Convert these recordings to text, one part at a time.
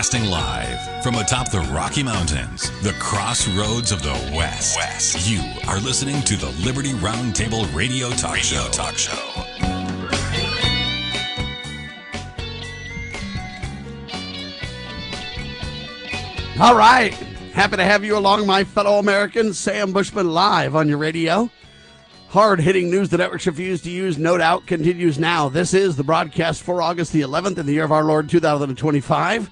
Broadcasting live from atop the Rocky Mountains, the crossroads of the West. You are listening to the Liberty RoundTable Radio Talk Show. All right. Happy to have you along, my fellow Americans. Sam Bushman live on your radio. Hard-hitting news the networks refuse to use, no doubt, continues now. This is the broadcast for August the 11th in the year of our Lord 2025.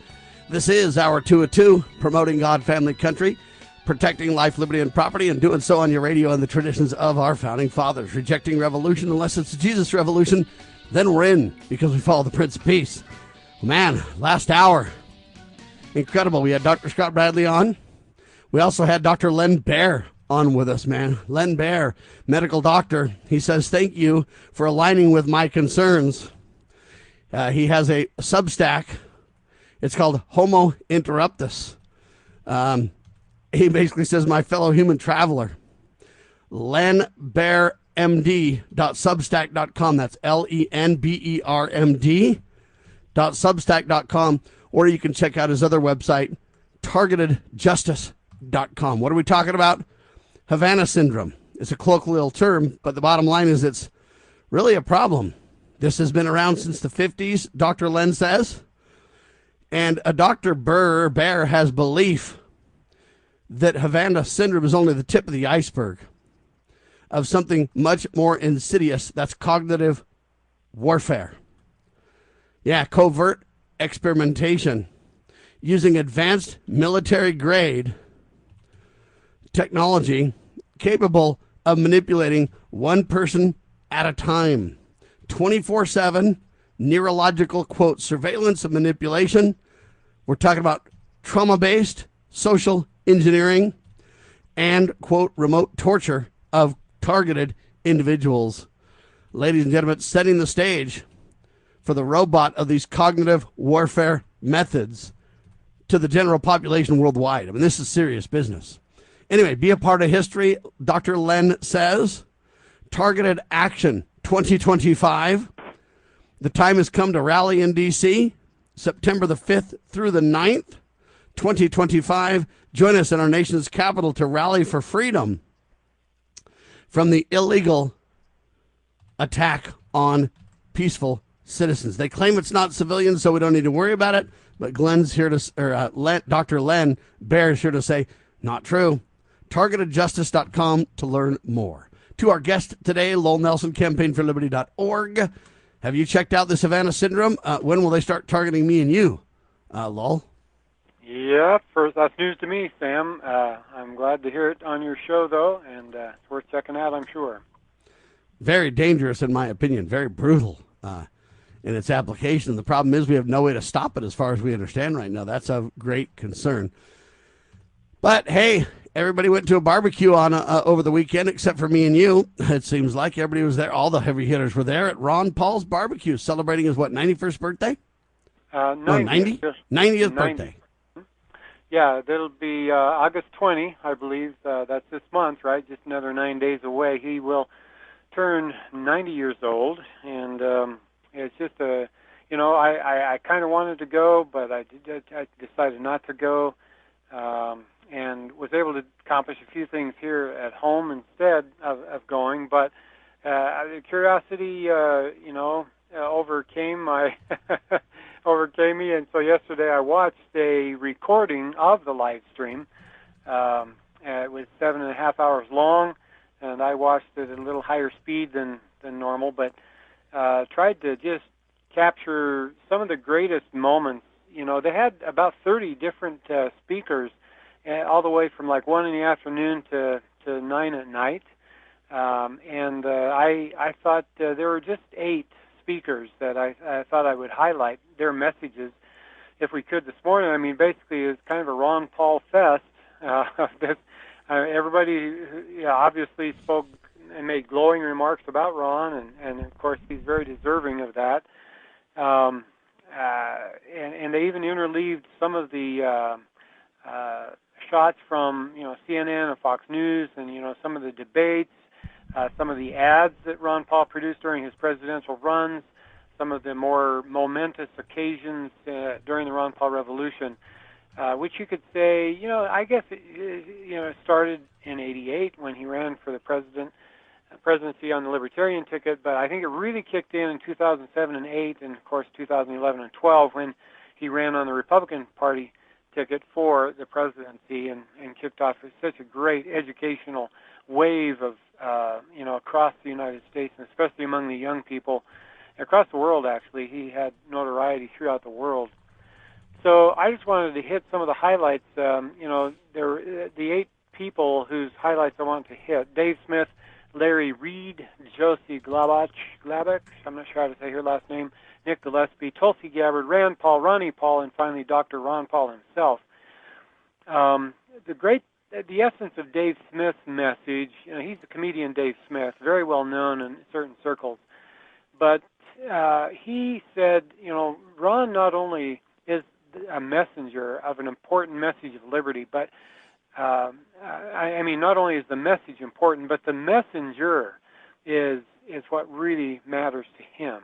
This is our 2 at 2, promoting God, family, country, protecting life, liberty, and property, and doing so on your radio in the traditions of our founding fathers. Rejecting revolution unless it's a Jesus revolution, then we're in because we follow the Prince of Peace. Man, last hour, incredible. We had Dr. Scott Bradley on. We also had Dr. Len Baer on with us, man. Len Baer, medical doctor. He says, thank you for aligning with my concerns. He has a Substack. It's called Homo Interruptus. He basically says, my fellow human traveler, lenbearmd.substack.com. That's lenbermd.substack.com. Or you can check out his other website, targetedjustice.com. What are we talking about? Havana syndrome. It's a colloquial term, but the bottom line is it's really a problem. This has been around since the 50s, Dr. Len says. And a Dr. Baer has belief that Havana syndrome is only the tip of the iceberg of something much more insidious. That's cognitive warfare. Yeah, covert experimentation using advanced military-grade technology capable of manipulating one person at a time. 24/7 neurological, quote, surveillance and manipulation. We're talking about trauma-based social engineering and, quote, remote torture of targeted individuals. Ladies and gentlemen, setting the stage for the robot of these cognitive warfare methods to the general population worldwide. I mean, this is serious business. Anyway, be a part of history. Dr. Len says, targeted action 2025. The time has come to rally in D.C., September the 5th through the 9th, 2025. Join us in our nation's capital to rally for freedom from the illegal attack on peaceful citizens. They claim it's not civilians, so we don't need to worry about it. But Dr. Len Baer is here to say, not true. TargetedJustice.com to learn more. To our guest today, Lowell Nelson, campaignforliberty.org. Have you checked out this Havana syndrome? When will they start targeting me and you, Lowell? Yeah, first, that's news to me, Sam. I'm glad to hear it on your show, though, and it's worth checking out, I'm sure. Very dangerous, in my opinion. Very brutal in its application. The problem is we have no way to stop it as far as we understand right now. That's a great concern. But, hey, everybody went to a barbecue on over the weekend except for me and you. It seems like everybody was there. All the heavy hitters were there at Ron Paul's barbecue, celebrating his, 91st birthday? 90th. 90th birthday. Yeah, that'll be August 20, I believe. That's this month, right? Just another 9 days away. He will turn 90 years old, and it's just I kind of wanted to go, but I decided not to go. And was able to accomplish a few things here at home instead of going. But curiosity, overcame me. And so yesterday I watched a recording of the live stream. It was 7.5 hours long, and I watched it at a little higher speed than normal, but tried to just capture some of the greatest moments. You know, they had about 30 different speakers, all the way from like 1 in the afternoon to 9 at night. And I thought there were just 8 speakers that I thought I would highlight their messages if we could this morning. I mean, basically it's kind of a Ron Paul fest. Everybody obviously spoke and made glowing remarks about Ron, and of course he's very deserving of that. And they even interleaved some of the shots from CNN and Fox News, and some of the debates, some of the ads that Ron Paul produced during his presidential runs, some of the more momentous occasions during the Ron Paul Revolution, which you could say, I guess it started in '88 when he ran for the presidency on the Libertarian ticket, but I think it really kicked in 2007 and 8, and of course 2011 and 12 when he ran on the Republican Party ticket for the presidency and kicked off such a great educational wave of across the United States, and especially among the young people across the world. Actually, he had notoriety throughout the world. So I just wanted to hit some of the highlights. There were the 8 people whose highlights I want to hit: Dave Smith, Larry Reed, Josie Glabach, I'm not sure how to say her last name, Nick Gillespie, Tulsi Gabbard, Rand Paul, Ronnie Paul, and finally Dr. Ron Paul himself. The essence of Dave Smith's message, he's the comedian Dave Smith, very well known in certain circles, but he said, Ron not only is a messenger of an important message of liberty, but not only is the message important, but the messenger is what really matters to him.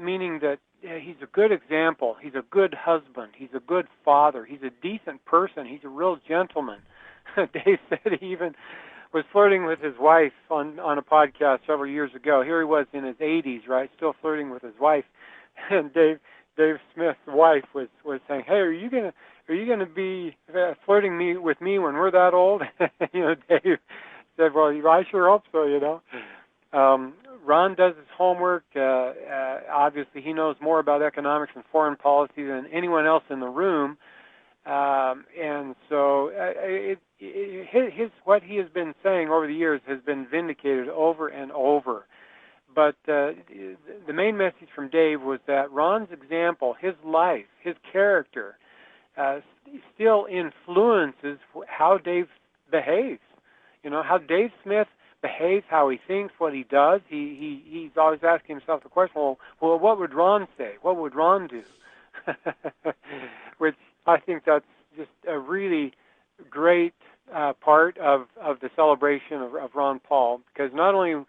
Meaning that he's a good example, he's a good husband, he's a good father, he's a decent person, he's a real gentleman. Dave said he even was flirting with his wife on a podcast several years ago. Here he was in his 80s, right, still flirting with his wife, and Dave Smith's wife was saying, "Hey, are you gonna be flirting with me when we're that old?" Dave said, "Well, I sure hope so." Ron does his homework. Obviously, he knows more about economics and foreign policy than anyone else in the room, and so what he has been saying over the years has been vindicated over and over. But the main message from Dave was that Ron's example, his life, his character, still influences how Dave behaves. How Dave Smith behaves, how he thinks, what he does. He's always asking himself the question, well, what would Ron say? What would Ron do? Which I think that's just a really great part of the celebration of Ron Paul, because not only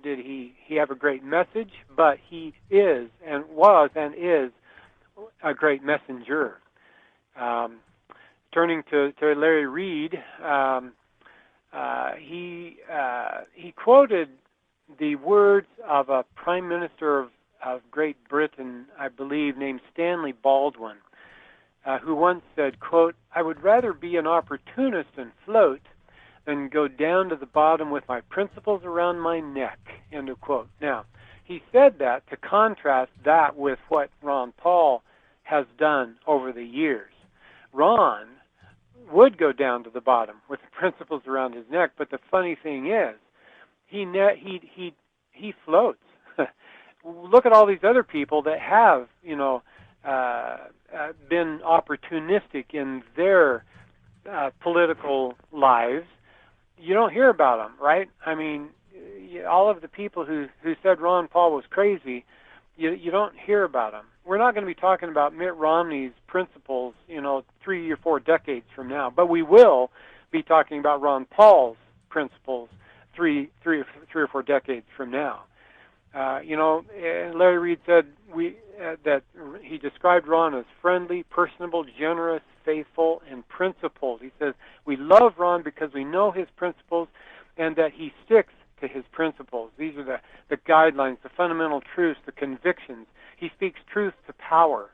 did he have a great message, but he is and was and is a great messenger. Turning to Larry Reed, he quoted the words of a Prime Minister of Great Britain, I believe, named Stanley Baldwin, who once said, quote, "I would rather be an opportunist and float than go down to the bottom with my principles around my neck," end of quote. Now, he said that to contrast that with what Ron Paul has done over the years. Ron would go down to the bottom with the principles around his neck, but the funny thing is, he floats. Look at all these other people that have, been opportunistic in their political lives. You don't hear about them, right? I mean, all of the people who said Ron Paul was crazy, you don't hear about them. We're not going to be talking about Mitt Romney's principles, 3 or 4 decades from now, but we will be talking about Ron Paul's principles three or 4 decades from now. Larry Reed said that he described Ron as friendly, personable, generous, faithful, and principled. He says, we love Ron because we know his principles and that he sticks to his principles. These are the guidelines, the fundamental truths, the convictions. He speaks truth to power.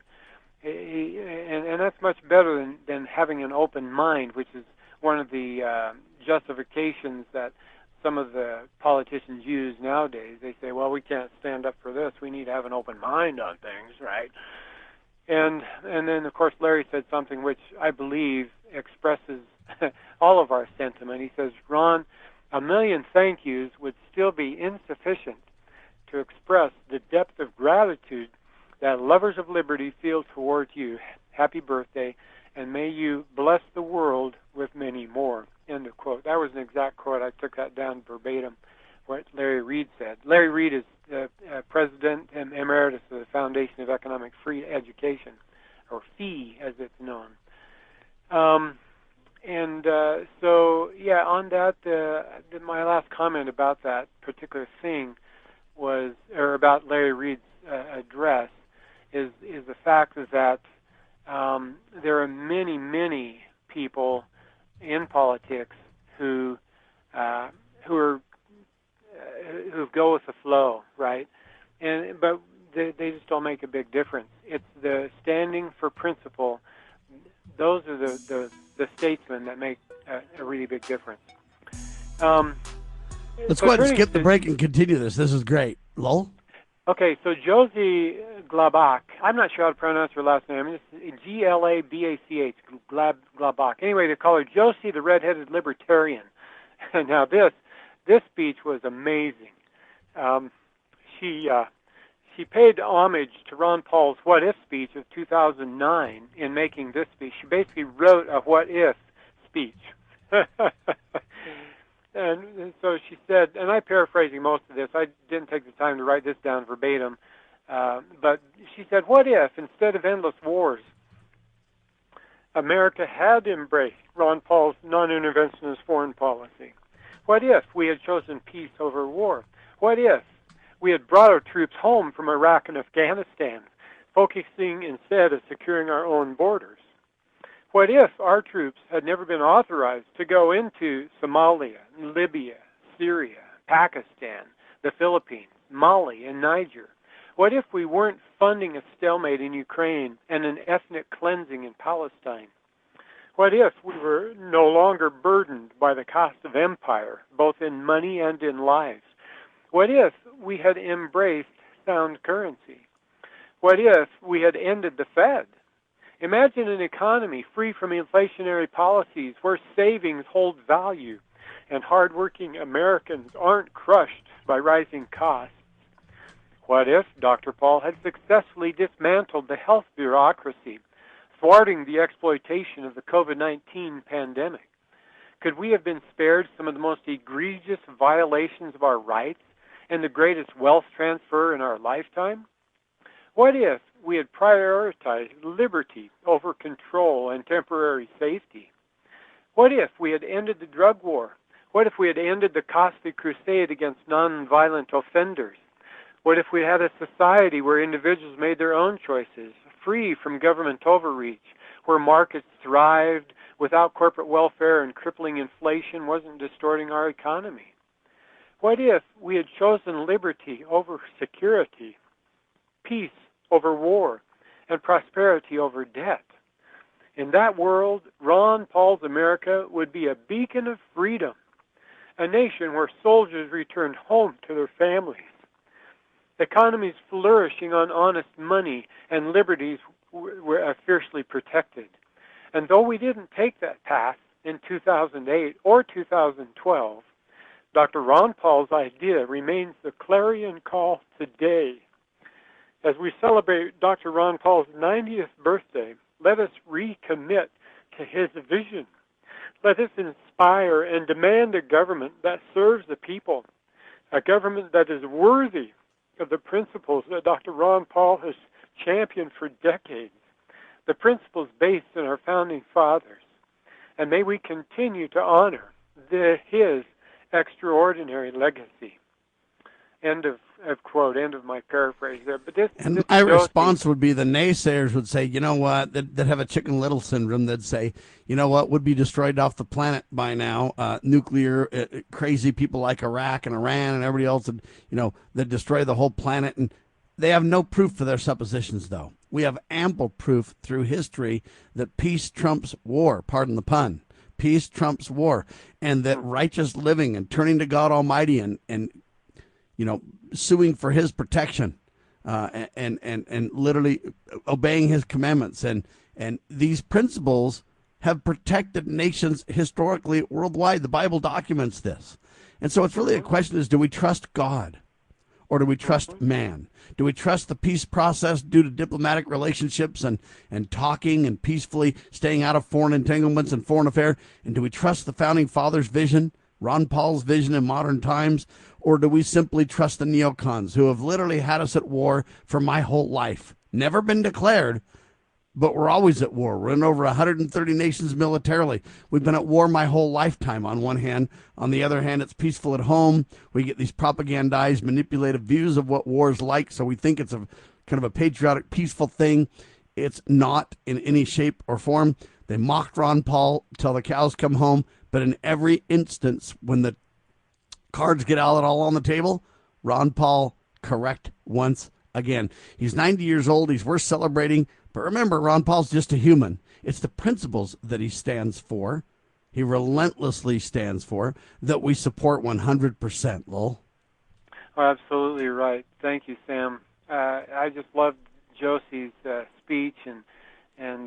And that's much better than having an open mind, which is one of the justifications that some of the politicians use nowadays. They say, well, we can't stand up for this. We need to have an open mind on things, right? And then, of course, Larry said something which I believe expresses all of our sentiment. He says, Ron, a million thank yous would still be insufficient to express the depth of gratitude that lovers of liberty feel toward you. Happy birthday, and may you bless the world with many more. End of quote. That was an exact quote. I took that down verbatim, what Larry Reed said. Larry Reed is president and emeritus of the Foundation of Economic Free Education, or FEE as it's known. On that, my last comment about that particular thing was, or about Larry Reed's address is the fact that there are many people in politics who go with the flow, right? But they just don't make a big difference. It's the standing for principle. Those are the statesmen that make a really big difference. Let's go ahead and skip the break and continue this. This is great. Lowell? Okay, so Josie Glabach, I'm not sure how to pronounce her last name. It's Glabach, Glabach. Anyway, they call her Josie the Red-Headed Libertarian. Now this speech was amazing. She paid homage to Ron Paul's What If speech of 2009 in making this speech. She basically wrote a What If speech. And so she said, and I'm paraphrasing most of this. I didn't take the time to write this down verbatim. But she said, what if, instead of endless wars, America had embraced Ron Paul's non-interventionist foreign policy? What if we had chosen peace over war? What if we had brought our troops home from Iraq and Afghanistan, focusing instead on securing our own borders? What if our troops had never been authorized to go into Somalia, Libya, Syria, Pakistan, the Philippines, Mali, and Niger? What if we weren't funding a stalemate in Ukraine and an ethnic cleansing in Palestine? What if we were no longer burdened by the cost of empire, both in money and in lives? What if we had embraced sound currency? What if we had ended the Fed? Imagine an economy free from inflationary policies where savings hold value and hardworking Americans aren't crushed by rising costs. What if Dr. Paul had successfully dismantled the health bureaucracy, thwarting the exploitation of the COVID-19 pandemic? Could we have been spared some of the most egregious violations of our rights and the greatest wealth transfer in our lifetime? What if we had prioritized liberty over control and temporary safety? What if we had ended the drug war? What if we had ended the costly crusade against nonviolent offenders? What if we had a society where individuals made their own choices, free from government overreach, where markets thrived without corporate welfare and crippling inflation wasn't distorting our economy? What if we had chosen liberty over security, peace over war, and prosperity over debt? In that world, Ron Paul's America would be a beacon of freedom, a nation where soldiers returned home to their families, economies flourishing on honest money, and liberties were fiercely protected. And though we didn't take that path in 2008 or 2012, Dr. Ron Paul's idea remains the clarion call today. As we celebrate Dr. Ron Paul's 90th birthday, let us recommit to his vision. Let us inspire and demand a government that serves the people, a government that is worthy of the principles that Dr. Ron Paul has championed for decades, the principles based in our founding fathers. And may we continue to honor his extraordinary legacy. End of quote, end of my paraphrase there. But this my response would be the naysayers would say, you know what, that have a Chicken Little syndrome, they'd say, you know what, would be destroyed off the planet by now. Nuclear, crazy people like Iraq and Iran and everybody else, that destroy the whole planet. And they have no proof for their suppositions, though. We have ample proof through history that peace trumps war, pardon the pun. Peace trumps war, and that righteous living and turning to God Almighty and suing for his protection and literally obeying his commandments. And these principles have protected nations historically worldwide. The Bible documents this. And so it's really a question is, do we trust God or do we trust man? Do we trust the peace process due to diplomatic relationships and talking and peacefully staying out of foreign entanglements and foreign affairs? And do we trust the Founding Fathers' vision, Ron Paul's vision in modern times? Or do we simply trust the neocons who have literally had us at war for my whole life? Never been declared, but we're always at war. We're in over 130 nations militarily. We've been at war my whole lifetime on one hand. On the other hand, it's peaceful at home. We get these propagandized, manipulative views of what war is like, so we think it's a kind of a patriotic, peaceful thing. It's not in any shape or form. They mocked Ron Paul till the cows come home, but in every instance, when the cards get out all on the table, Ron Paul correct once again. He's 90 years old. He's worth celebrating. But remember, Ron Paul's just a human. It's the principles that he stands for, he relentlessly stands for, that we support 100%, Lowell. Oh, absolutely right. Thank you, Sam. I just loved Josie's speech, and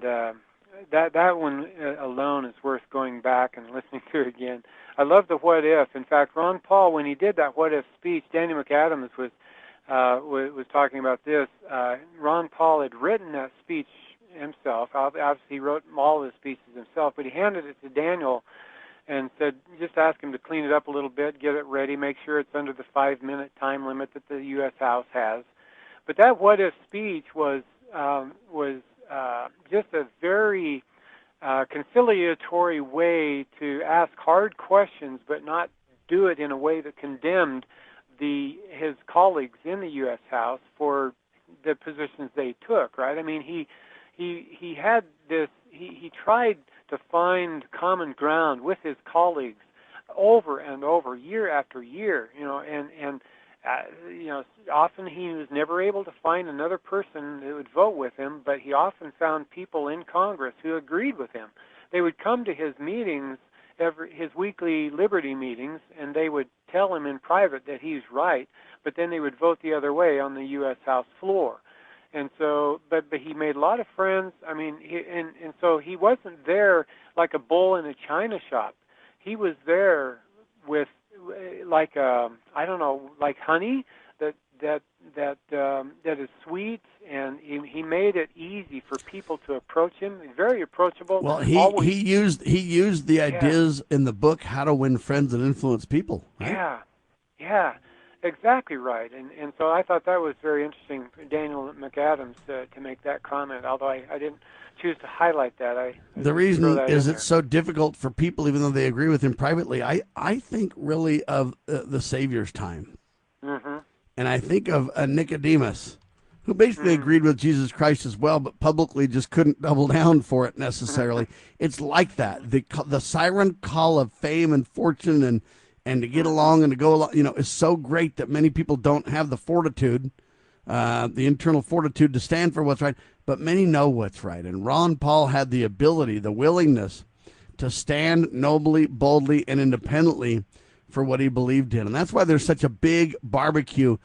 that one alone is worth going back and listening to again. I love the what if. In fact, Ron Paul, when he did that what if speech, Danny McAdams was talking about this. Ron Paul had written that speech himself. Obviously, he wrote all of his speeches himself, but he handed it to Daniel and said, just ask him to clean it up a little bit, get it ready, make sure it's under the 5-minute time limit that the U.S. House has. But that what-if speech was just a very conciliatory way to ask hard questions, but not do it in a way that condemned his colleagues in the U.S. House for the positions they took. Right? I mean, he had this. He tried to find common ground with his colleagues over and over, year after year. Often he was never able to find another person who would vote with him, but he often found people in Congress who agreed with him. They would come to his meetings, his weekly Liberty meetings, and they would tell him in private that he's right, but then they would vote the other way on the U.S. House floor. And so, but he made a lot of friends. I mean, and so he wasn't there like a bull in a china shop. He was there with like honey that is sweet, and he made it easy for people to approach him. He's very approachable. Well, he used the ideas in the book How to Win Friends and Influence People. Right? Yeah, exactly right. And so I thought that was very interesting, Daniel McAdams, to make that comment. Although I didn't choose to highlight that. The reason is it's so difficult for people, even though they agree with him privately. I think really of the Savior's time. Mm-hmm. And I think of Nicodemus, who basically agreed with Jesus Christ as well, but publicly just couldn't double down for it necessarily. It's like that. The siren call of fame and fortune and to get along and to go along, is so great that many people don't have the fortitude, the internal fortitude to stand for what's right, but many know what's right. And Ron Paul had the ability, the willingness to stand nobly, boldly, and independently for what he believed in. And that's why there's such a big barbecue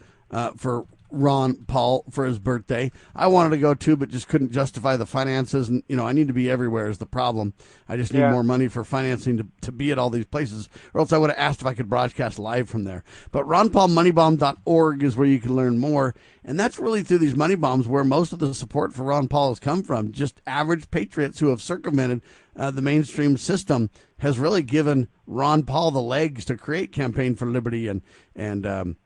for Ron Paul for his birthday. I wanted to go too, but just couldn't justify the finances. And, I need to be everywhere is the problem. I just need more money for financing to be at all these places, or else I would have asked if I could broadcast live from there. But RonPaulMoneyBomb.org is where you can learn more. And that's really through these money bombs where most of the support for Ron Paul has come from. Just average patriots who have circumvented the mainstream system has really given Ron Paul the legs to create Campaign for Liberty and Young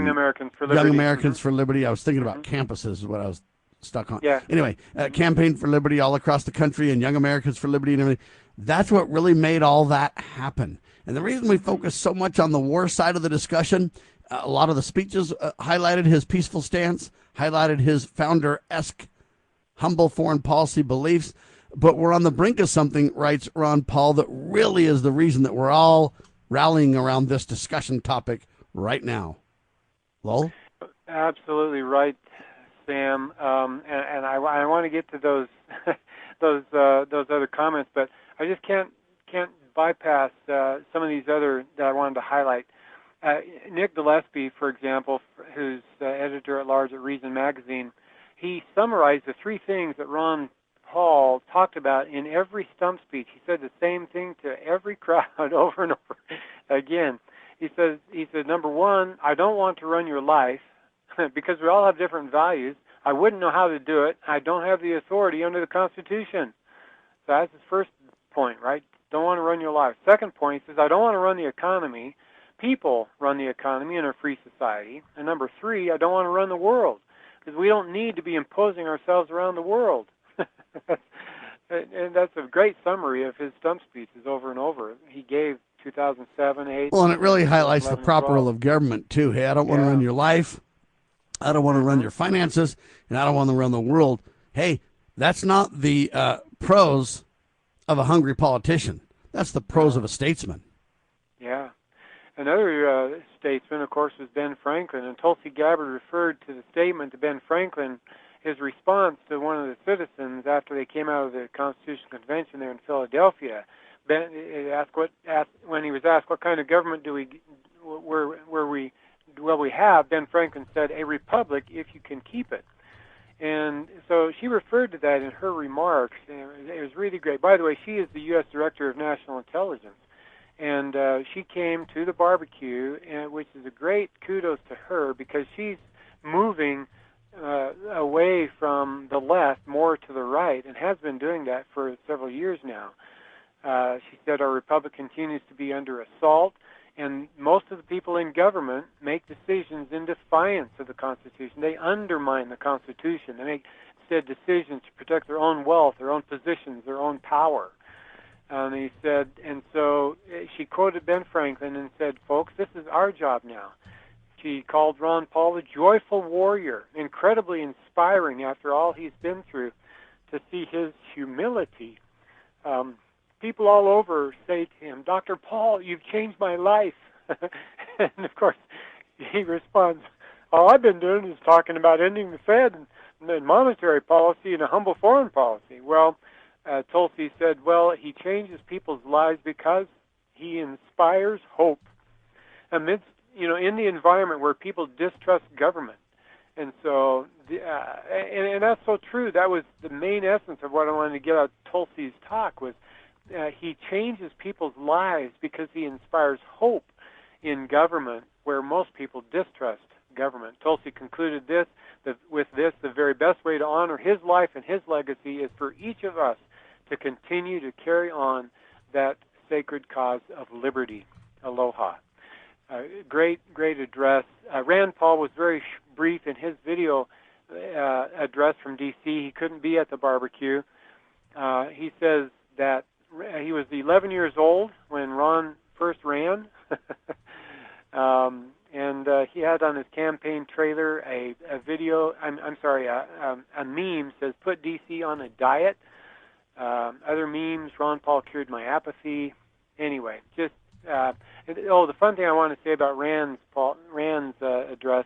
Americans for Liberty. Young Americans for Liberty. I was thinking about campuses is what I was stuck on. Yeah. Anyway, Campaign for Liberty all across the country and Young Americans for Liberty and everything. That's what really made all that happen. And the reason we focus so much on the war side of the discussion, a lot of the speeches highlighted his peaceful stance, highlighted his founder-esque humble foreign policy beliefs. But we're on the brink of something, writes Ron Paul, that really is the reason that we're all rallying around this discussion topic right now. Lowell? Absolutely right, Sam. And I want to get to those those other comments, but I just can't bypass some of these other that I wanted to highlight. Nick Gillespie, for example, who's editor-at-large at Reason Magazine, he summarized the three things that Ron Paul talked about in every stump speech. He said the same thing to every crowd over and over again. He said, number one, I don't want to run your life because we all have different values. I wouldn't know how to do it. I don't have the authority under the Constitution. So that's his first point, right? Don't want to run your life. Second point, he says, I don't want to run the economy. People run the economy in a free society. And number three, I don't want to run the world because we don't need to be imposing ourselves around the world. And that's a great summary of his stump speeches over and over. He gave 2007, 8. Well, and it really highlights the 11, proper 12. role of government, too. Hey, I don't want to run your life. I don't want to run your finances, and I don't want to run the world. Hey, that's not the pros of a hungry politician. That's the pros of a statesman. Yeah. Another statesman, of course, was Ben Franklin, and Tulsi Gabbard referred to the statement to Ben Franklin, his response to one of the citizens after they came out of the Constitutional Convention there in Philadelphia. Ben when he was asked what kind of government will we have, Ben Franklin said, "A republic if you can keep it." And so she referred to that in her remarks. And it was really great. By the way, she is the U.S. Director of National Intelligence. And she came to the barbecue, which is a great kudos to her because she's moving away from the left more to the right and has been doing that for several years now. She said our republic continues to be under assault, and most of the people in government make decisions in defiance of the Constitution. They undermine the Constitution. They make instead decisions to protect their own wealth, their own positions, their own power. And he said, and so she quoted Ben Franklin and said, folks, this is our job now. She called Ron Paul a joyful warrior, incredibly inspiring after all he's been through, to see his humility. People all over say to him, Dr. Paul, you've changed my life. And, of course, he responds, all I've been doing is talking about ending the Fed and monetary policy and a humble foreign policy. Well, Tulsi said, well, he changes people's lives because he inspires hope amidst, in the environment where people distrust government. And so, and that's so true. That was the main essence of what I wanted to get out of Tulsi's talk was he changes people's lives because he inspires hope in government where most people distrust government. Tulsi concluded with this, the very best way to honor his life and his legacy is for each of us to continue to carry on that sacred cause of liberty. Aloha. Great address. Rand Paul was very brief in his video address from D.C. He couldn't be at the barbecue. He says that he was 11 years old when Ron first ran. And he had on his campaign trailer a video, a meme says, put D.C. on a diet. Other memes, Ron Paul cured my apathy. Anyway, just, the fun thing I want to say about Rand's address,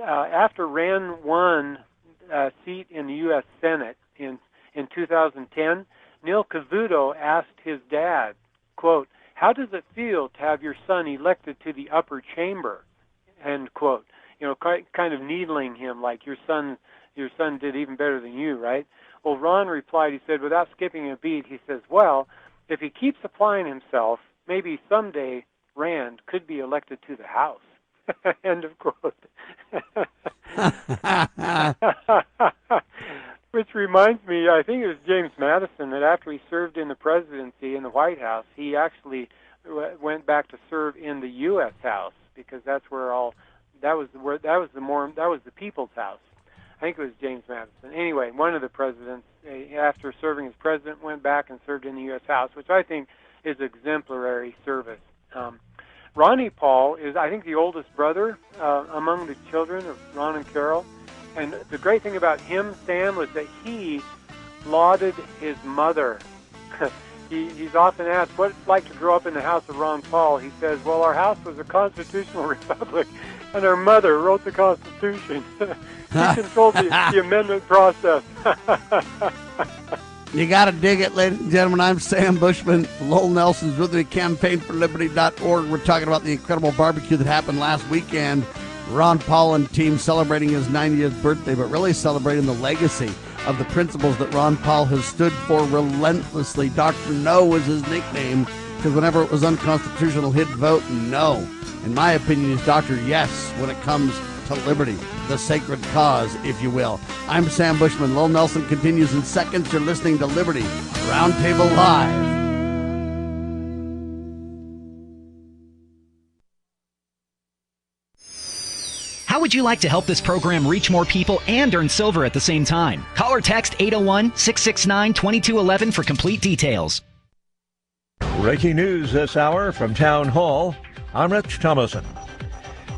after Rand won a seat in the U.S. Senate in 2010, Neil Cavuto asked his dad, quote, how does it feel to have your son elected to the upper chamber, end quote. Kind of needling him like your son did even better than you, right? Well, Ron replied, he said, without skipping a beat, he says, well, if he keeps applying himself, maybe someday Rand could be elected to the House. End of quote. Which reminds me, I think it was James Madison, that after he served in the presidency in the White House, he actually went back to serve in the U.S. House because that's where that was the people's house. I think it was James Madison. Anyway, one of the presidents, after serving as president, went back and served in the U.S. House, which I think is exemplary service. Ronnie Paul is, I think, the oldest brother among the children of Ron and Carol. And the great thing about him, Sam, was that he lauded his mother. He's often asked, what's it like to grow up in the house of Ron Paul? He says, well, our house was a constitutional republic, and our mother wrote the Constitution. He controlled the amendment process. You got to dig it, ladies and gentlemen. I'm Sam Bushman. Lowell Nelson's with me, campaignforliberty.org. We're talking about the incredible barbecue that happened last weekend. Ron Paul and team celebrating his 90th birthday, but really celebrating the legacy of the principles that Ron Paul has stood for relentlessly. Dr. No was his nickname because whenever it was unconstitutional, he'd vote no. In my opinion, he's Dr. Yes when it comes to liberty, the sacred cause, if you will. I'm Sam Bushman. Lowell Nelson continues in seconds. You're listening to Liberty Roundtable Live. How would you like to help this program reach more people and earn silver at the same time? Call or text 801-669-2211 for complete details. Breaking news this hour from Town Hall. I'm Rich Thomason.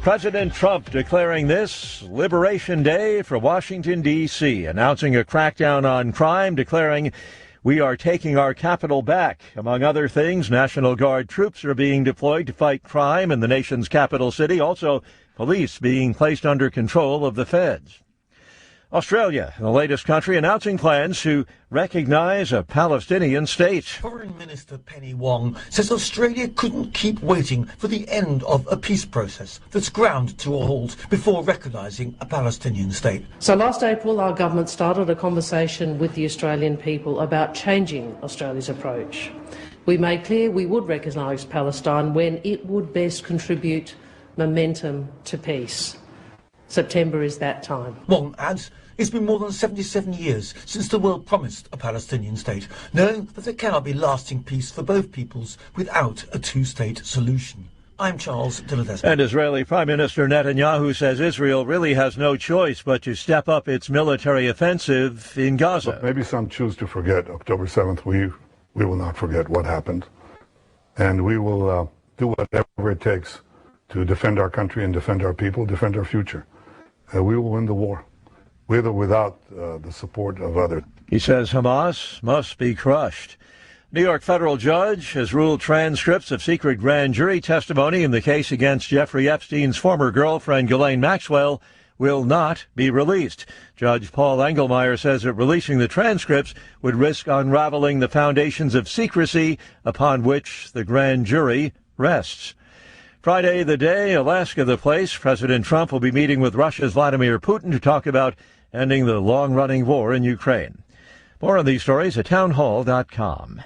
President Trump declaring this Liberation Day for Washington, D.C., announcing a crackdown on crime, declaring we are taking our capital back. Among other things, National Guard troops are being deployed to fight crime in the nation's capital city. Also, police being placed under control of the feds. Australia, the latest country, announcing plans to recognize a Palestinian state. Foreign Minister Penny Wong says Australia couldn't keep waiting for the end of a peace process that's ground to a halt before recognising a Palestinian state. So last April, our government started a conversation with the Australian people about changing Australia's approach. We made clear we would recognise Palestine when it would best contribute momentum to peace. September is that time. Wong adds it's been more than 77 years since the world promised a Palestinian state, knowing that there cannot be lasting peace for both peoples without a two-state solution. I'm Charles Dillard. And Israeli Prime Minister Netanyahu says Israel really has no choice but to step up its military offensive in Gaza. But maybe some choose to forget October 7th. We will not forget what happened. And we will do whatever it takes to defend our country and defend our people, defend our future. We will win the war, with or without the support of others. He says Hamas must be crushed. New York federal judge has ruled transcripts of secret grand jury testimony in the case against Jeffrey Epstein's former girlfriend, Ghislaine Maxwell, will not be released. Judge Paul Engelmeyer says that releasing the transcripts would risk unraveling the foundations of secrecy upon which the grand jury rests. Friday the day, Alaska the place, President Trump will be meeting with Russia's Vladimir Putin to talk about ending the long-running war in Ukraine. More on these stories at townhall.com.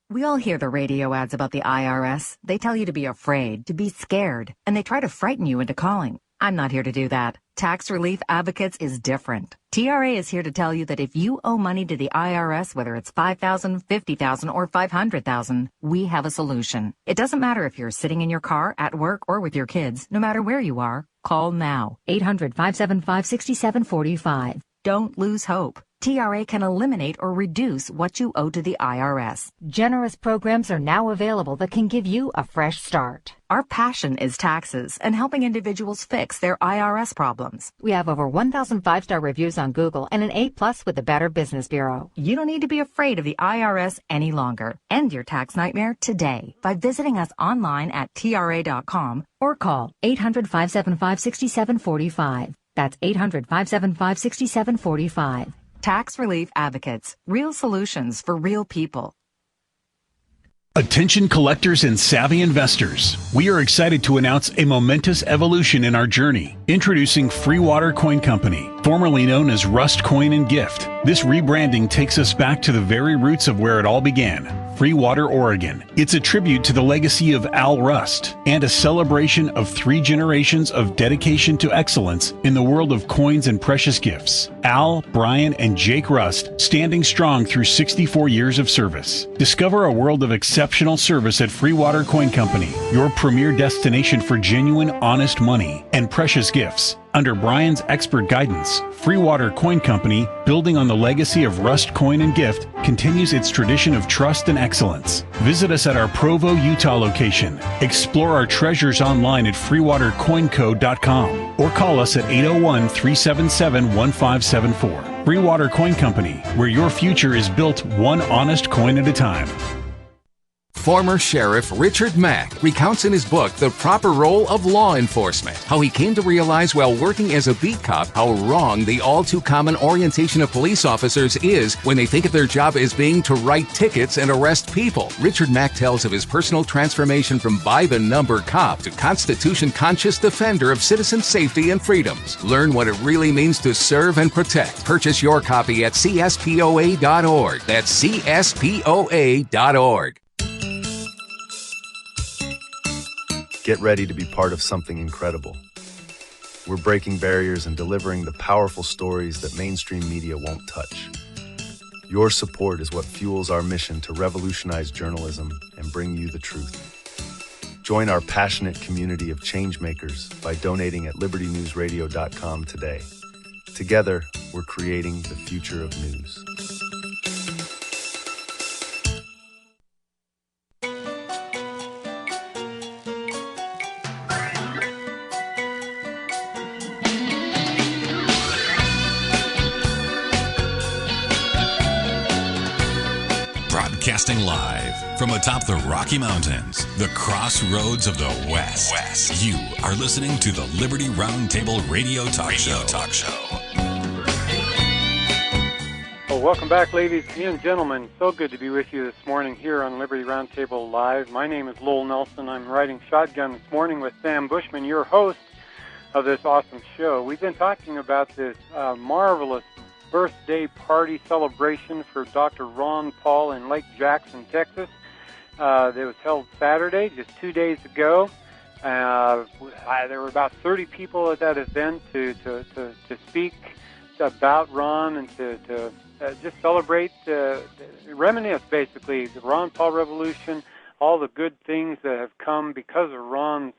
We all hear the radio ads about the IRS. They tell you to be afraid, to be scared, and they try to frighten you into calling. I'm not here to do that. Tax Relief Advocates is different. TRA is here to tell you that if you owe money to the IRS, whether it's $5,000, $50,000, or $500,000, we have a solution. It doesn't matter if you're sitting in your car, at work, or with your kids. No matter where you are, call now. 800-575-6745. Don't lose hope. TRA can eliminate or reduce what you owe to the IRS. Generous programs are now available that can give you a fresh start. Our passion is taxes and helping individuals fix their IRS problems. We have over 1,000 five-star reviews on Google and an A+ with the Better Business Bureau. You don't need to be afraid of the IRS any longer. End your tax nightmare today by visiting us online at TRA.com or call 800-575-6745. That's 800-575-6745. Tax Relief Advocates. Real solutions for real people. Attention collectors and savvy investors. We are excited to announce a momentous evolution in our journey. Introducing Free Water Coin Company, formerly known as Rust Coin and Gift. This rebranding takes us back to the very roots of where it all began. Free Water, Oregon. It's a tribute to the legacy of Al Rust and a celebration of 3 generations of dedication to excellence in the world of coins and precious gifts. Al, Brian, and Jake Rust standing strong through 64 years of service. Discover a world of exceptional service at Free Water Coin Company, your premier destination for genuine, honest money and precious gifts. Under Brian's expert guidance, Free Water Coin Company, building on the legacy of Rust Coin and Gift, continues its tradition of trust and excellence. Visit us at our Provo, Utah location. Explore our treasures online at freewatercoinco.com or call us at 801-377-1574. Free Water Coin Company, where your future is built one honest coin at a time. Former Sheriff Richard Mack recounts in his book The Proper Role of Law Enforcement how he came to realize while working as a beat cop how wrong the all-too-common orientation of police officers is when they think of their job as being to write tickets and arrest people. Richard Mack tells of his personal transformation from by-the-number cop to Constitution-conscious defender of citizen safety and freedoms. Learn what it really means to serve and protect. Purchase your copy at CSPOA.org. That's CSPOA.org. Get ready to be part of something incredible. We're breaking barriers and delivering the powerful stories that mainstream media won't touch. Your support is what fuels our mission to revolutionize journalism and bring you the truth. Join our passionate community of changemakers by donating at libertynewsradio.com today. Together, we're creating the future of news. Broadcasting live from atop the Rocky Mountains, the crossroads of the West. You are listening to the Liberty RoundTable Radio Talk Show. Well, welcome back, ladies and gentlemen. So good to be with you this morning here on Liberty RoundTable Live. My name is Lowell Nelson. I'm riding shotgun this morning with Sam Bushman, your host of this awesome show. We've been talking about this marvelous birthday party celebration for Dr. Ron Paul in Lake Jackson, Texas. That was held Saturday, just 2 days ago. There were about 30 people at that event to speak about Ron and to just celebrate, reminisce basically the Ron Paul revolution, all the good things that have come because of Ron's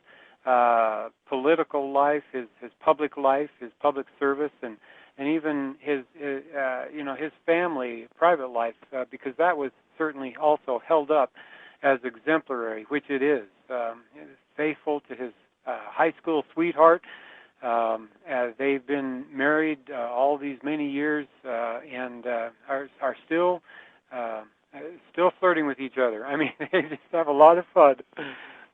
political life, his public life, his public service, and even his family, private life, because that was certainly also held up as exemplary, which it is. He is faithful to his high school sweetheart. As they've been married all these many years and are still flirting with each other. I mean, they just have a lot of fun.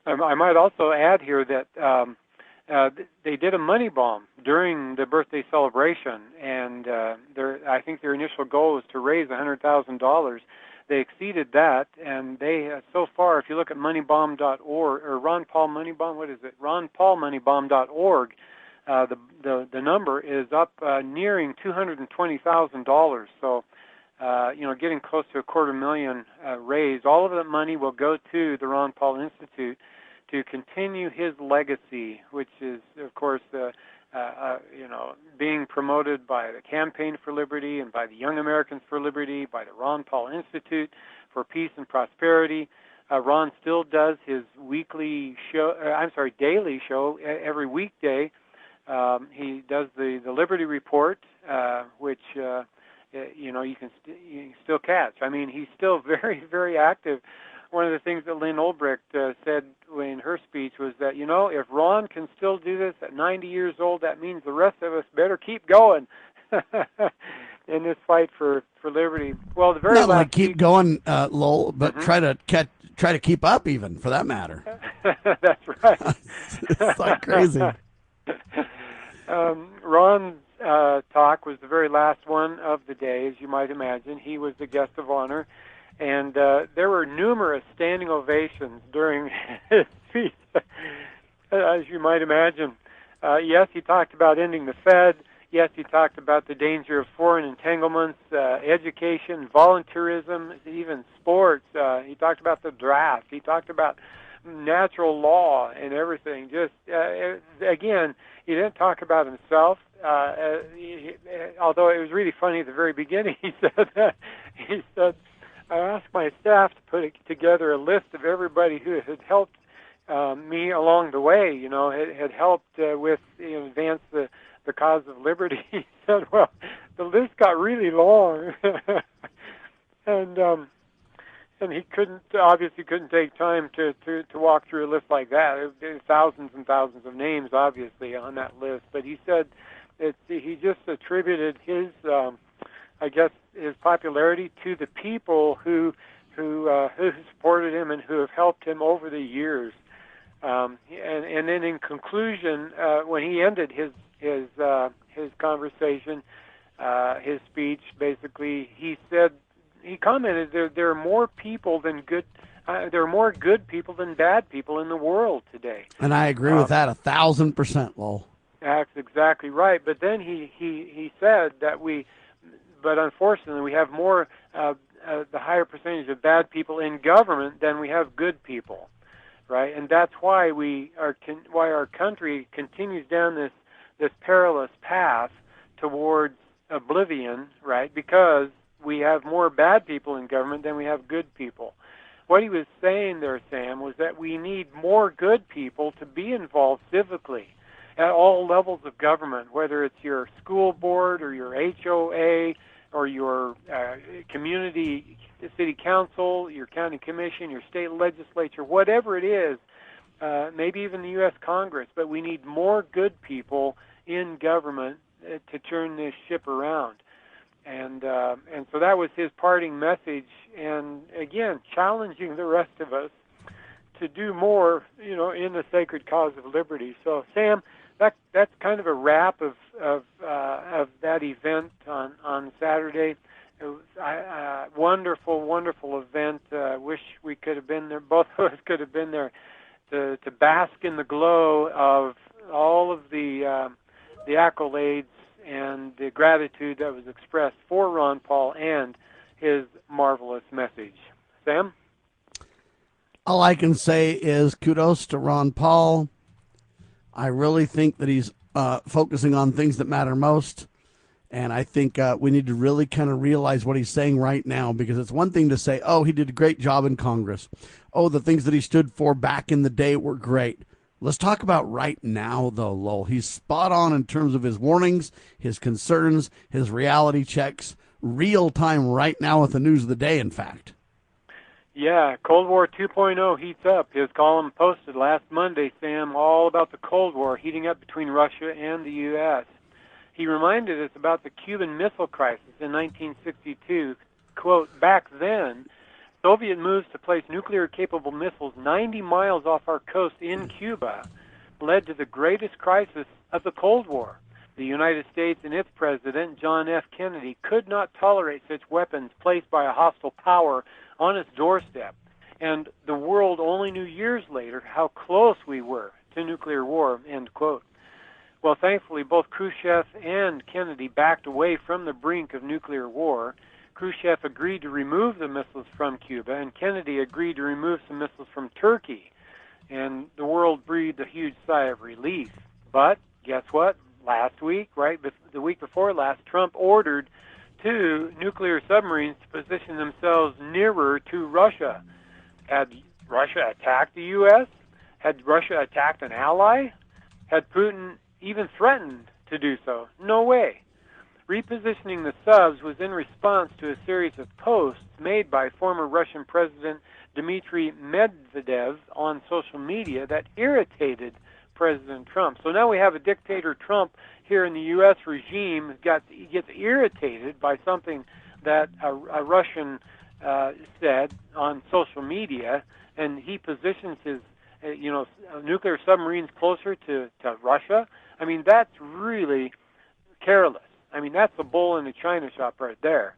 I might also add here that they did a money bomb during the birthday celebration, and I think their initial goal was to raise $100,000. They exceeded that, and they so far, if you look at moneybomb.org or Ron Paul Money Bomb, what is it? RonPaulMoneyBomb.org. The number is up nearing $220,000. So, getting close to $250,000 raised. All of that money will go to the Ron Paul Institute to continue his legacy, which is, of course, being promoted by the Campaign for Liberty and by the Young Americans for Liberty, by the Ron Paul Institute for Peace and Prosperity. Ron still does his daily show every weekday. He does the Liberty Report, which you can still catch. I mean, he's still very, very active. One of the things that Lynn Ulbricht said in her speech was that, if Ron can still do this at 90 years old, that means the rest of us better keep going in this fight for liberty. Well, the very not last like keep going, Lowell, but try to keep up, even for that matter. That's right. It's like crazy. Ron's talk was the very last one of the day, as you might imagine. He was the guest of honor. And there were numerous standing ovations during his speech, as you might imagine. Yes, he talked about ending the Fed. Yes, he talked about the danger of foreign entanglements, education, volunteerism, even sports. He talked about the draft. He talked about natural law and everything. Just, again, he didn't talk about himself. Although it was really funny at the very beginning, he said, I asked my staff to put together a list of everybody who had helped me along the way, had helped with advance the cause of liberty. He said, well, the list got really long. And he obviously couldn't take time to walk through a list like that. There's thousands and thousands of names, obviously, on that list. But he said he just attributed his his popularity to the people who supported him and who have helped him over the years. And then in conclusion, when he ended his conversation, his speech, basically, he commented there are more people than good. There are more good people than bad people in the world today. And I agree with that 1,000%, Lowell. That's exactly right. But then he said that but unfortunately, we have more, the higher percentage of bad people in government than we have good people, right? And that's why why our country continues down this perilous path towards oblivion, right? Because we have more bad people in government than we have good people. what he was saying there, Sam, was that we need more good people to be involved civically at all levels of government, whether it's your school board or your HOA or your community city council, your county commission, your state legislature, whatever it is, maybe even the U.S. Congress. But we need more good people in government to turn this ship around. And so that was his parting message, and again, challenging the rest of us to do more, in the sacred cause of liberty. So, Sam, that's kind of a wrap of that event on Saturday. It was a wonderful, wonderful event. Wish we could have been there. Both of us could have been there to bask in the glow of all of the accolades and the gratitude that was expressed for Ron Paul and his marvelous message. Sam? All I can say is kudos to Ron Paul. I really think that he's focusing on things that matter most. And I think we need to really kind of realize what he's saying right now, because it's one thing to say, oh, he did a great job in Congress. Oh, the things that he stood for back in the day were great. Let's talk about right now, though, Lowell. He's spot on in terms of his warnings, his concerns, his reality checks, real time right now with the news of the day, in fact. Yeah, Cold War 2.0 heats up. His column posted last Monday, Sam, all about the Cold War heating up between Russia and the U.S. He reminded us about the Cuban Missile Crisis in 1962. Quote, back then, Soviet moves to place nuclear-capable missiles 90 miles off our coast in Cuba led to the greatest crisis of the Cold War. The United States and its president, John F. Kennedy, could not tolerate such weapons placed by a hostile power on its doorstep. And the world only knew years later how close we were to nuclear war, end quote. Well, thankfully, both Khrushchev and Kennedy backed away from the brink of nuclear war. Khrushchev agreed to remove the missiles from Cuba, and Kennedy agreed to remove some missiles from Turkey. And the world breathed a huge sigh of relief. But guess what? Last week, the week before last, Trump ordered 2 nuclear submarines to position themselves nearer to Russia. Had Russia attacked the U.S.? Had Russia attacked an ally? Had Putin even threatened to do so? No way. Repositioning the subs was in response to a series of posts made by former Russian President Dmitry Medvedev on social media that irritated President Trump. So now we have a dictator Trump here in the U.S. regime gets irritated by something that a Russian said on social media, and he positions his nuclear submarines closer to Russia. I mean, that's really careless. I mean, that's the bull in the china shop right there.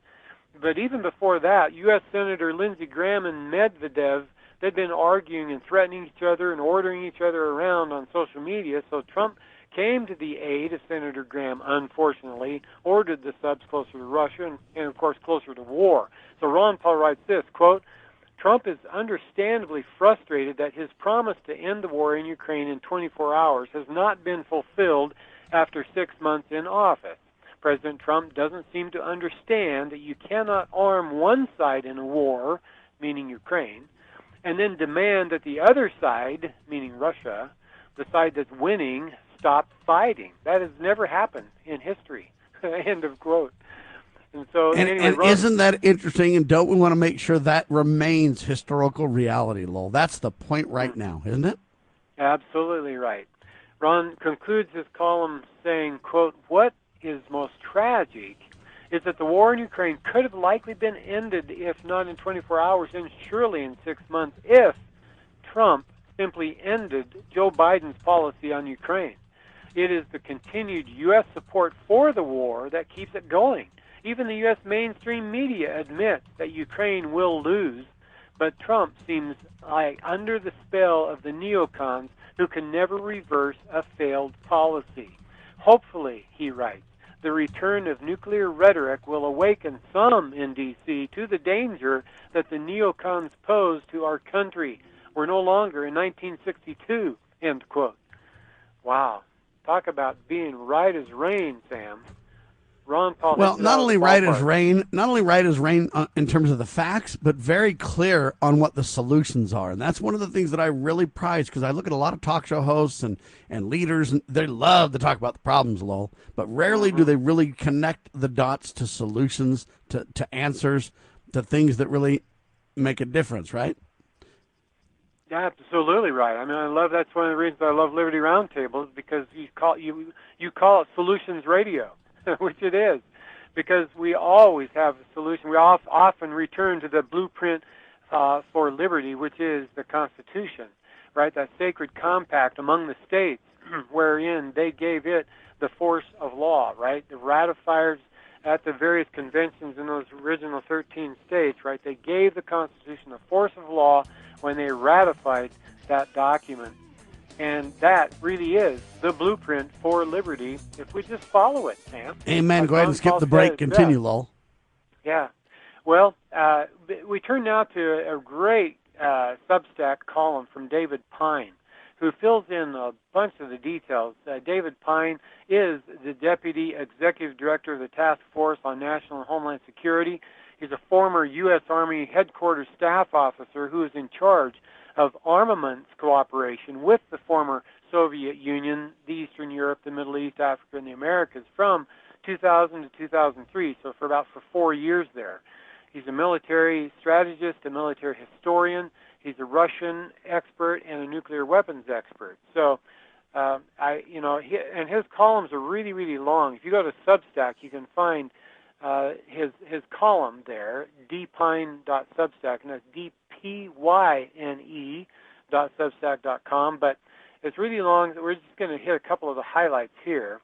But even before that, U.S. Senator Lindsey Graham and Medvedev, they'd been arguing and threatening each other and ordering each other around on social media. So Trump came to the aid of Senator Graham, unfortunately, ordered the subs closer to Russia and of course, closer to war. So Ron Paul writes this, quote, Trump is understandably frustrated that his promise to end the war in Ukraine in 24 hours has not been fulfilled after 6 months in office. President Trump doesn't seem to understand that you cannot arm one side in a war, meaning Ukraine, and then demand that the other side, meaning Russia, the side that's winning, stop fighting. That has never happened in history. End of quote. And so, anyway, and isn't that interesting? And don't we want to make sure that remains historical reality, Lowell? That's the point right now, isn't it? Absolutely right. Ron concludes his column saying, quote, what is most tragic is that the war in Ukraine could have likely been ended, if not in 24 hours, and surely in 6 months, if Trump simply ended Joe Biden's policy on Ukraine. It is the continued U.S. support for the war that keeps it going. Even the U.S. mainstream media admits that Ukraine will lose, but Trump seems like under the spell of the neocons who can never reverse a failed policy. Hopefully, he writes, the return of nuclear rhetoric will awaken some in D.C. to the danger that the neocons pose to our country. We're no longer in 1962, end quote. Wow. Talk about being right as rain, Sam. Ron Paul. Well, not only right as rain in terms of the facts, but very clear on what the solutions are. And that's one of the things that I really prize, because I look at a lot of talk show hosts and leaders, and they love to talk about the problems, Lowell, but rarely do they really connect the dots to solutions, to answers, to things that really make a difference, right? Yeah, absolutely right. I mean, I love, that's one of the reasons I love Liberty RoundTable, is because you call it solutions radio, which it is, because we always have a solution. We often return to the blueprint for liberty, which is the Constitution, right? That sacred compact among the states, wherein they gave it the force of law, right? The ratifiers at the various conventions in those original 13 states, right? They gave the Constitution the force of law when they ratified that document. And that really is the blueprint for liberty if we just follow it, Sam. Amen. Go ahead and skip the break. Continue, Lowell. Yeah. Well, we turn now to a great Substack column from David Pine, who fills in a bunch of the details. David Pine is the Deputy Executive Director of the Task Force on National and Homeland Security. He's a former U.S. Army Headquarters Staff Officer who is in charge of armaments cooperation with the former Soviet Union, the Eastern Europe, the Middle East, Africa, and the Americas from 2000 to 2003, so for 4 years there. He's a military strategist, a military historian. He's a Russian expert and a nuclear weapons expert. So, and his columns are really, really long. If you go to Substack, you can find his column there, dpyne.substack, and that's dpyne.substack.com. But it's really long. We're just going to hit a couple of the highlights here.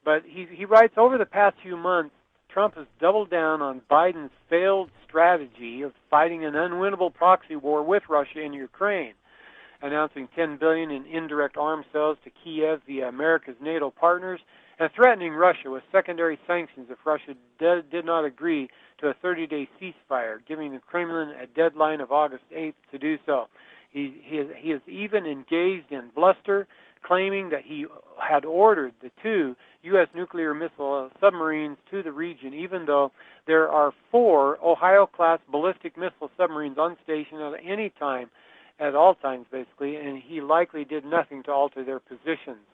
But he writes, over the past few months, Trump has doubled down on Biden's failed strategy of fighting an unwinnable proxy war with Russia in Ukraine, announcing $10 billion in indirect arms sales to Kiev via America's NATO partners, and threatening Russia with secondary sanctions if Russia did not agree to a 30-day ceasefire, giving the Kremlin a deadline of August 8th to do so. He is even engaged in bluster, claiming that he had ordered the 2 U.S. nuclear missile submarines to the region, even though there are 4 Ohio-class ballistic missile submarines on station at any time, at all times basically, and he likely did nothing to alter their positions.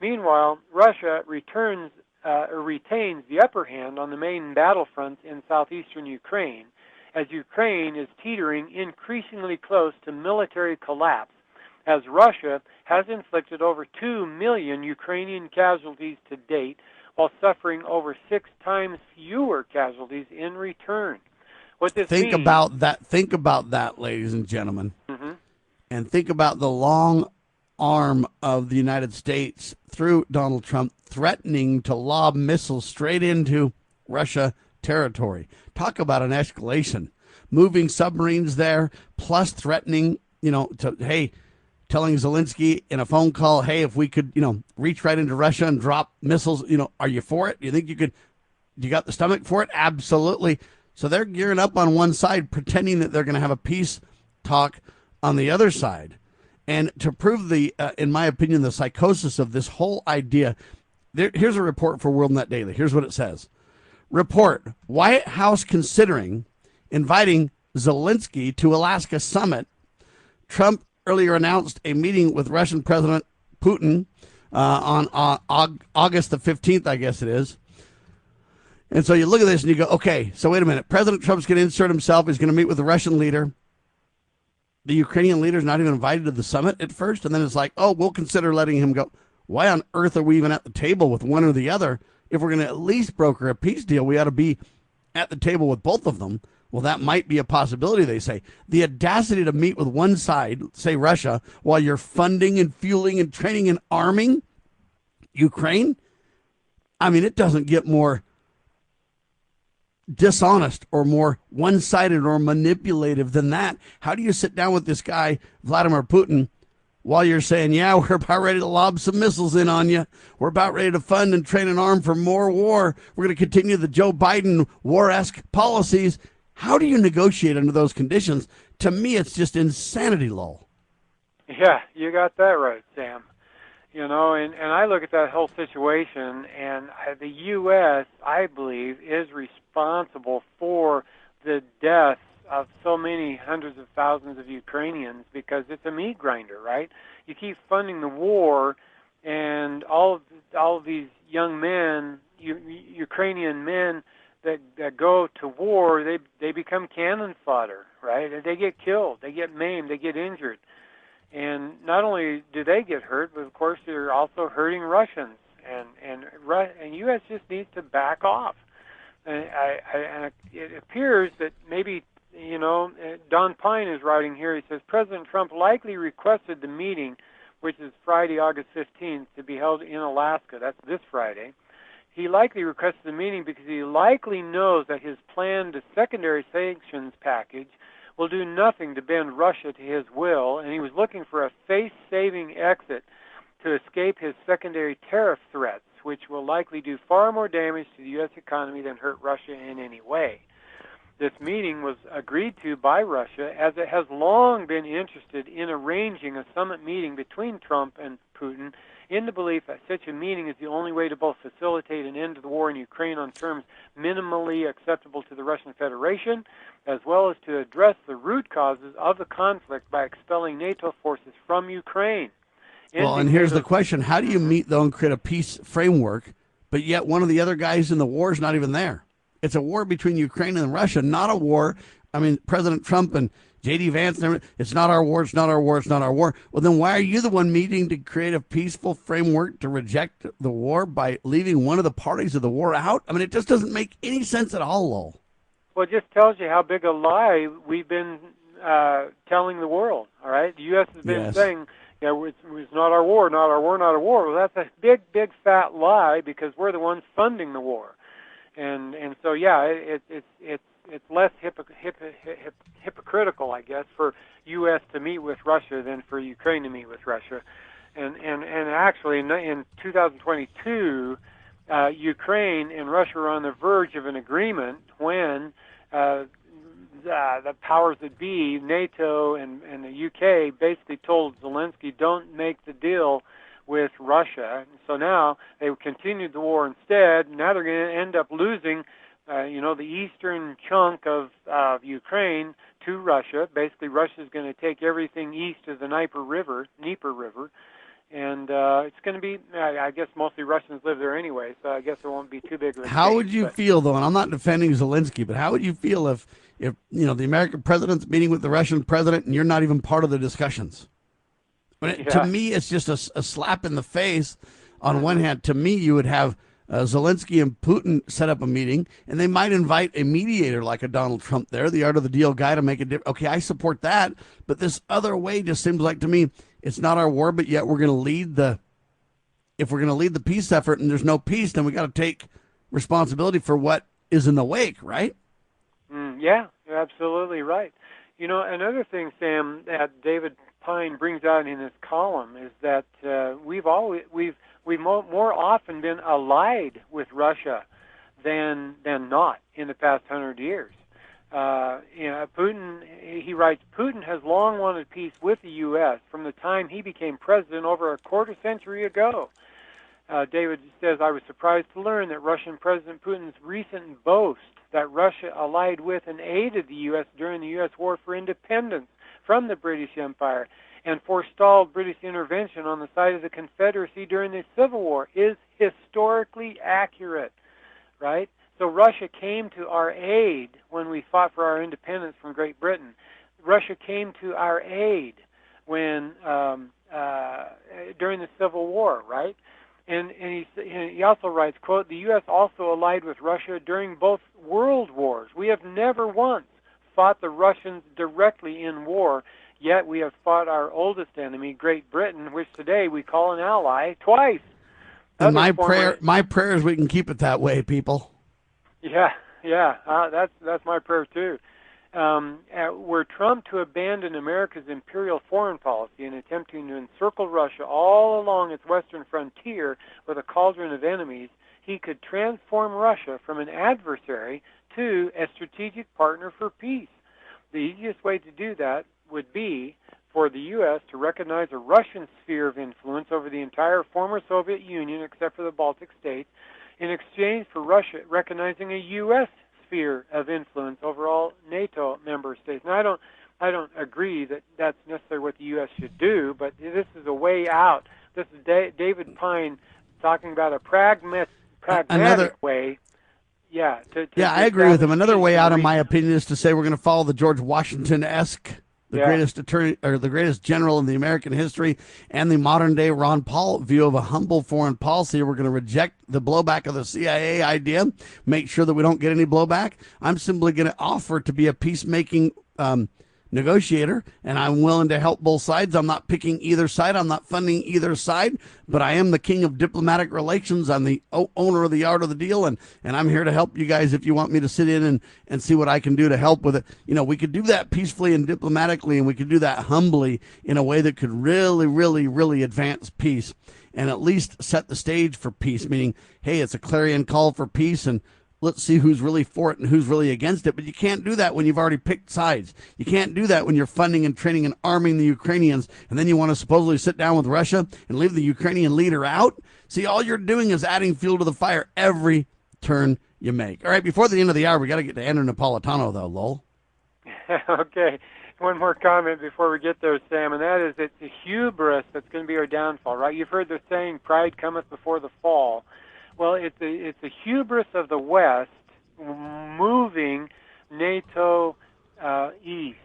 Meanwhile, Russia retains the upper hand on the main battlefronts in southeastern Ukraine, as Ukraine is teetering increasingly close to military collapse, as Russia has inflicted over 2 million Ukrainian casualties to date, while suffering over 6 times fewer casualties in return. What this Think about that, ladies and gentlemen, and think about the long arm of the United States through Donald Trump threatening to lob missiles straight into Russia territory. Talk about an escalation. Moving submarines there, plus threatening, telling Zelensky in a phone call, hey, if we could, reach right into Russia and drop missiles, are you for it? Do you think you got the stomach for it? Absolutely. So they're gearing up on one side, pretending that they're going to have a peace talk on the other side. And to prove in my opinion, the psychosis of this whole idea, here's a report for WorldNet Daily. Here's what it says. Report, White House considering inviting Zelensky to Alaska summit. Trump earlier announced a meeting with Russian President Putin on August the 15th, I guess it is. And so you look at this and you go, okay, so wait a minute. President Trump's going to insert himself. He's going to meet with the Russian leader. The Ukrainian leader's not even invited to the summit at first. And then it's like, oh, we'll consider letting him go. Why on earth are we even at the table with one or the other? If we're going to at least broker a peace deal, we ought to be at the table with both of them. Well, that might be a possibility, they say. The audacity to meet with one side, say Russia, while you're funding and fueling and training and arming Ukraine. I mean, it doesn't get more dishonest or more one-sided or manipulative than that. How do you sit down with this guy, Vladimir Putin, while you're saying, yeah, we're about ready to lob some missiles in on you. We're about ready to fund and train and arm for more war. We're going to continue the Joe Biden war-esque policies. How do you negotiate under those conditions? To me, it's just insanity, Lowell. Yeah, you got that right, Sam. And I look at that whole situation, and the U.S., I believe, is responsible for the deaths of so many hundreds of thousands of Ukrainians because it's a meat grinder, right? You keep funding the war, and all of these young men, Ukrainian men that go to war, they become cannon fodder, right? And they get killed, they get maimed, they get injured. And not only do they get hurt, but of course they're also hurting Russians. And U.S. just needs to back off. And it appears that maybe, Don Pine is writing here. He says President Trump likely requested the meeting, which is Friday, August 15th, to be held in Alaska. That's this Friday. He likely requested the meeting because he likely knows that his planned secondary sanctions package will do nothing to bend Russia to his will, and he was looking for a face-saving exit to escape his secondary tariff threats, which will likely do far more damage to the U.S. economy than hurt Russia in any way. This meeting was agreed to by Russia, as it has long been interested in arranging a summit meeting between Trump and Putin, in the belief that such a meeting is the only way to both facilitate an end to the war in Ukraine on terms minimally acceptable to the Russian Federation, as well as to address the root causes of the conflict by expelling NATO forces from Ukraine. Well, and here's the question. How do you meet, though, and create a peace framework, but yet one of the other guys in the war is not even there? It's a war between Ukraine and Russia, not a war. I mean, President Trump and J.D. Vance, it's not our war, it's not our war, it's not our war. Well, then why are you the one meeting to create a peaceful framework to reject the war by leaving one of the parties of the war out? I mean, it just doesn't make any sense at all, Lowell. Well, it just tells you how big a lie we've been telling the world, all right? The U.S. has been saying, it's not our war, not our war, not our war. Well, that's a big, big, fat lie because we're the ones funding the war. And so, it's less hypocritical, I guess, for U.S. to meet with Russia than for Ukraine to meet with Russia. And actually, in 2022, Ukraine and Russia were on the verge of an agreement when the powers that be, NATO and the UK, basically told Zelensky, don't make the deal with Russia. So now they continued the war instead. Now they're going to end up losing the eastern chunk of Ukraine to Russia. Basically, Russia's going to take everything east of the Dnieper River, and it's going to be, I guess mostly Russians live there anyway, so I guess it won't be too big of a How would you feel, though, and I'm not defending Zelensky, but how would you feel if the American president's meeting with the Russian president and you're not even part of the discussions? To me, it's just a slap in the face. On one hand, to me, you would have Zelensky and Putin set up a meeting, and they might invite a mediator like a Donald Trump there, the art of the deal guy, to make a difference. Okay, I support that, but this other way just seems like to me it's not our war, but yet we're going to lead if we're going to lead the peace effort and there's no peace, then we got to take responsibility for what is in the wake, right? Yeah, you're absolutely right. Another thing, Sam, that David Pine brings out in his column is that we've more often been allied with Russia than not in the past 100 years. Putin, he writes, Putin has long wanted peace with the U.S. from the time he became president over a quarter century ago. David says, I was surprised to learn that Russian President Putin's recent boast that Russia allied with and aided the U.S. during the U.S. War for Independence from the British Empire and forestalled British intervention on the side of the Confederacy during the Civil War is historically accurate, right? So Russia came to our aid when we fought for our independence from Great Britain. Russia came to our aid when during the Civil War, right? And he also writes, quote, the U.S. also allied with Russia during both world wars. We have never once fought the Russians directly in war, yet we have fought our oldest enemy, Great Britain, which today we call an ally, twice. And my prayer is we can keep it that way, people. Yeah, that's my prayer too. Were Trump to abandon America's imperial foreign policy in attempting to encircle Russia all along its western frontier with a cauldron of enemies, he could transform Russia from an adversary to a strategic partner for peace. The easiest way to do that would be for the U.S. to recognize a Russian sphere of influence over the entire former Soviet Union except for the Baltic states in exchange for Russia recognizing a U.S. sphere of influence over all NATO member states. Now, I don't agree that that's necessarily what the U.S. should do, but this is a way out. This is David Pine talking about a pragmatic way. Yeah, I agree with him. Another way out, in my opinion, is to say we're going to follow the George Washington-esque, greatest attorney or the greatest general in the American history, and the modern-day Ron Paul view of a humble foreign policy. We're going to reject the blowback of the CIA idea, make sure that we don't get any blowback. I'm simply going to offer to be a peacemaking negotiator, and I'm willing to help both sides. I'm not picking either side. I'm not funding either side, but I am the king of diplomatic relations. I'm the owner of the art of the deal, and I'm here to help you guys if you want me to sit in and see what I can do to help with it. You know, we could do that peacefully and diplomatically, and we could do that humbly in a way that could really, really, really advance peace and at least set the stage for peace, meaning, hey, it's a clarion call for peace, and let's see who's really for it and who's really against it. But you can't do that when you've already picked sides. You can't do that when you're funding and training and arming the Ukrainians, and then you want to supposedly sit down with Russia and leave the Ukrainian leader out. See, all you're doing is adding fuel to the fire every turn you make. All right, before the end of the hour, we got to get to Andrew Napolitano, though, Lowell. Okay. One more comment before we get there, Sam, and that is it's the hubris that's going to be our downfall, right? You've heard the saying, pride cometh before the fall. Well, it's the hubris of the West moving NATO east.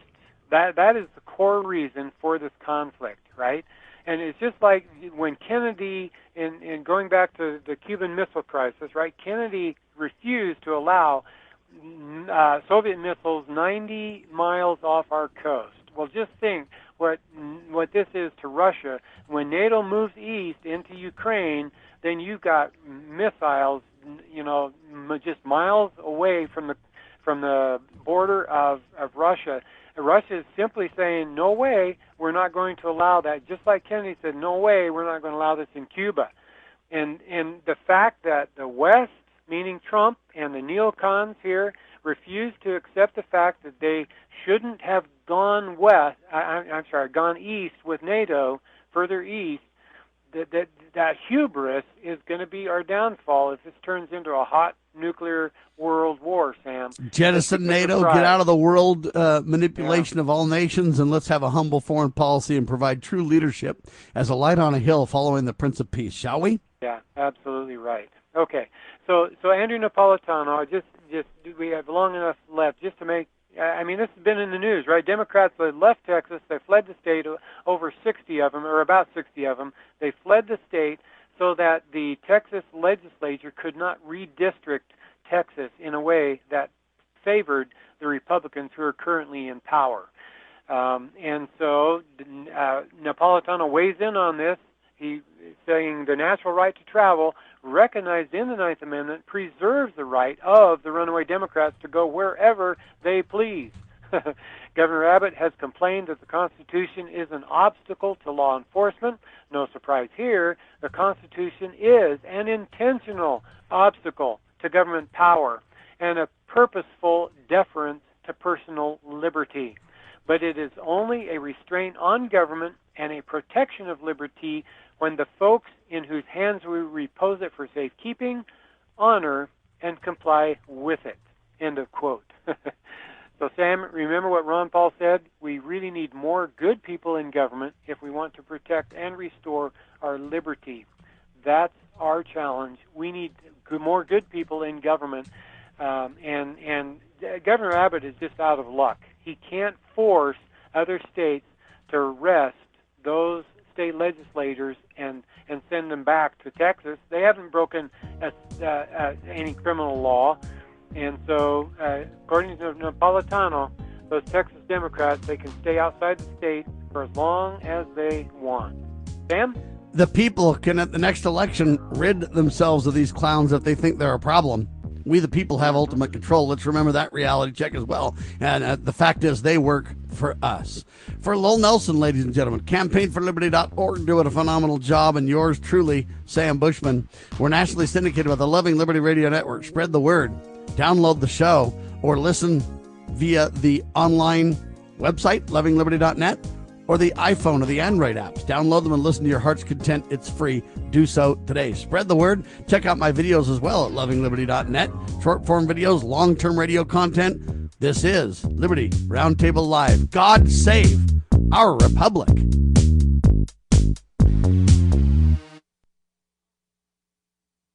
That is the core reason for this conflict, right? And it's just like when Kennedy, in going back to the Cuban Missile Crisis, right? Kennedy refused to allow Soviet missiles 90 miles off our coast. Well, just think what this is to Russia. When NATO moves east into Ukraine, then you've got missiles, just miles away from the border of Russia. Russia is simply saying, no way, we're not going to allow that. Just like Kennedy said, no way, we're not going to allow this in Cuba. And the fact that the West, meaning Trump and the neocons here, refused to accept the fact that they shouldn't have gone gone east with NATO, further east, that hubris is going to be our downfall if this turns into a hot nuclear world war, Sam. Jettison NATO, get out of the world manipulation of all nations, and let's have a humble foreign policy and provide true leadership as a light on a hill following the Prince of Peace, shall we? Yeah, absolutely right. Okay, so Andrew Napolitano, just we have long enough left just to make. I mean, this has been in the news, right? Democrats, they left Texas. They fled the state, over 60 of them, or about 60 of them. They fled the state so that the Texas legislature could not redistrict Texas in a way that favored the Republicans who are currently in power. And so Napolitano weighs in on this. He's saying the natural right to travel, recognized in the Ninth Amendment, preserves the right of the runaway Democrats to go wherever they please. Governor Abbott has complained that the Constitution is an obstacle to law enforcement. No surprise here, the Constitution is an intentional obstacle to government power and a purposeful deference to personal liberty. But it is only a restraint on government and a protection of liberty when the folks in whose hands we repose it for safekeeping honor and comply with it. End of quote. So, Sam, remember what Ron Paul said? We really need more good people in government if we want to protect and restore our liberty. That's our challenge. We need more good people in government. And Governor Abbott is just out of luck. He can't force other states to arrest those state legislators and send them back to Texas. They haven't broken any criminal law. And so, according to Napolitano, those Texas Democrats, they can stay outside the state for as long as they want. Sam? The people can, at the next election, rid themselves of these clowns if they think they're a problem. We, the people, have ultimate control. Let's remember that reality check as well. And the fact is, they work for us. For Lowell Nelson, ladies and gentlemen, campaignforliberty.org, doing a phenomenal job. And yours truly, Sam Bushman. We're nationally syndicated by the Loving Liberty Radio Network. Spread the word. Download the show or listen via the online website, lovingliberty.net, or the iPhone or the Android apps. Download them and listen to your heart's content. It's free. Do so today. Spread the word. Check out my videos as well at lovingliberty.net. Short form videos, long-term radio content. This is Liberty Roundtable Live. God save our republic.